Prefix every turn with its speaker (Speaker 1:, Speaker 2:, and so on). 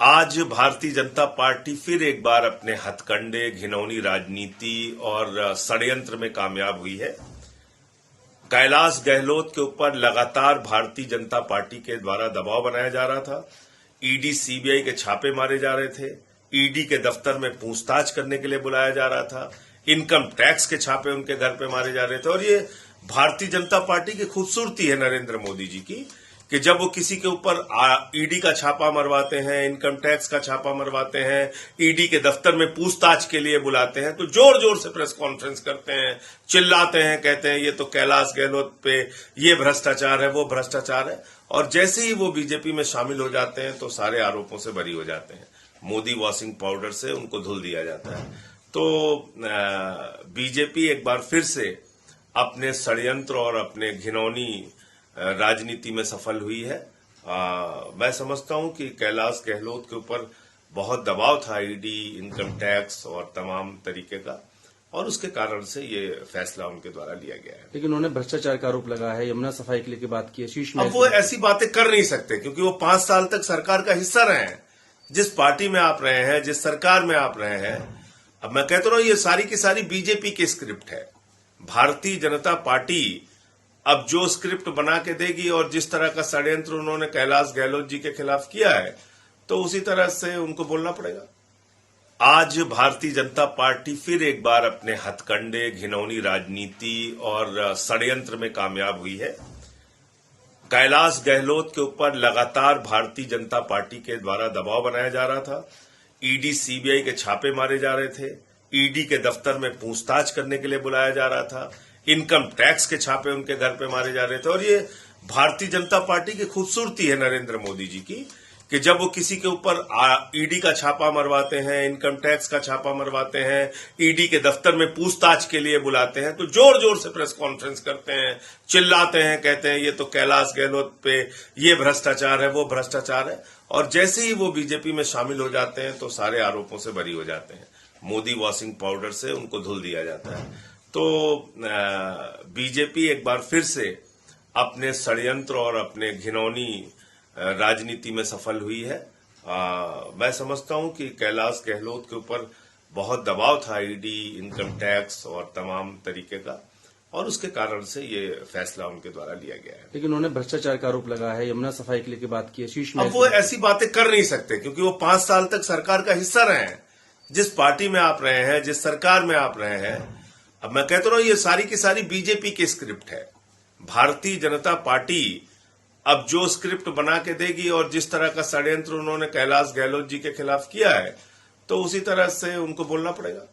Speaker 1: आज भारतीय जनता पार्टी फिर एक बार अपने हथकंडे, घिनौनी राजनीति और षड्यंत्र में कामयाब हुई है। कैलाश गहलोत के ऊपर लगातार भारतीय जनता पार्टी के द्वारा दबाव बनाया जा रहा था। ईडी, सीबीआई के छापे मारे जा रहे थे। ईडी के दफ्तर में पूछताछ करने के लिए बुलाया जा रहा था। इनकम टैक्स के छापे उनके घर पे मारे जा रहे थे। और ये भारतीय जनता पार्टी की खूबसूरती है नरेंद्र मोदी जी की कि जब वो किसी के ऊपर ईडी का छापा मरवाते हैं, इनकम टैक्स का छापा मरवाते हैं, ईडी के दफ्तर में पूछताछ के लिए बुलाते हैं, तो जोर जोर से प्रेस कॉन्फ्रेंस करते हैं, चिल्लाते हैं, कहते हैं ये तो कैलाश गहलोत पे ये भ्रष्टाचार है, वो भ्रष्टाचार है। और जैसे ही वो बीजेपी में शामिल हो जाते हैं तो सारे आरोपों से बरी हो जाते हैं। मोदी वॉशिंग पाउडर से उनको धुल दिया जाता है। तो बीजेपी एक बार फिर से अपने षड्यंत्र और अपने घिनौनी राजनीति में सफल हुई है। मैं समझता हूं कि कैलाश गहलोत के ऊपर बहुत दबाव था ईडी, इनकम टैक्स और तमाम तरीके का, और उसके कारण से ये फैसला उनके द्वारा लिया गया है।
Speaker 2: लेकिन उन्होंने भ्रष्टाचार का आरोप लगाया है, यमुना सफाई के लिए की बात की है, शीश में।
Speaker 1: अब वो ऐसी बातें कर नहीं सकते क्योंकि वो 5 साल तक सरकार का हिस्सा रहे हैं। जिस पार्टी में आप रहे हैं, जिस सरकार में आप रहे हैं, अब मैं कहता हूं ये सारी की सारी बीजेपी की स्क्रिप्ट है। भारतीय जनता पार्टी अब जो स्क्रिप्ट बना के देगी और जिस तरह का षड्यंत्र उन्होंने कैलाश गहलोत जी के खिलाफ किया है, तो उसी तरह से उनको बोलना पड़ेगा। आज भारतीय जनता पार्टी फिर एक बार अपने हथकंडे, घिनौनी राजनीति और षड्यंत्र में कामयाब हुई है। कैलाश गहलोत के ऊपर लगातार भारतीय जनता पार्टी के द्वारा दबाव बनाया जा रहा था। ईडी, सीबीआई के छापे मारे जा रहे थे। ईडी के दफ्तर में पूछताछ करने के लिए बुलाया जा रहा था। इनकम टैक्स के छापे उनके घर पे मारे जा रहे थे। और ये भारतीय जनता पार्टी की खूबसूरती है नरेंद्र मोदी जी की कि जब वो किसी के ऊपर ईडी का छापा मरवाते हैं, इनकम टैक्स का छापा मरवाते हैं, ईडी के दफ्तर में पूछताछ के लिए बुलाते हैं, तो जोर जोर से प्रेस कॉन्फ्रेंस करते हैं, चिल्लाते हैं, कहते हैं ये तो कैलाश गहलोत पे ये भ्रष्टाचार है, वो भ्रष्टाचार है। और जैसे ही वो बीजेपी में शामिल हो जाते हैं तो सारे आरोपों से बरी हो जाते हैं। मोदी वॉशिंग पाउडर से उनको धुल दिया जाता है। तो बीजेपी एक बार फिर से अपने षड्यंत्र और अपने घिनौनी राजनीति में सफल हुई है। मैं समझता हूं कि कैलाश गहलोत के ऊपर बहुत दबाव था ईडी, इनकम टैक्स और तमाम तरीके का, और उसके कारण से ये फैसला उनके द्वारा लिया गया है।
Speaker 2: लेकिन उन्होंने भ्रष्टाचार का आरोप लगाया है, यमुना सफाई के लिए की बात की है, शीश में।
Speaker 1: अब वो ऐसी बातें कर नहीं सकते क्योंकि वो 5 साल तक सरकार का हिस्सा रहे हैं। जिस पार्टी में आप रहे हैं, जिस सरकार में आप रहे हैं, अब मैं कहता हूं ये सारी की सारी बीजेपी की स्क्रिप्ट है। भारतीय जनता पार्टी अब जो स्क्रिप्ट बना के देगी और जिस तरह का षड्यंत्र उन्होंने कैलाश गहलोत जी के खिलाफ किया है, तो उसी तरह से उनको बोलना पड़ेगा।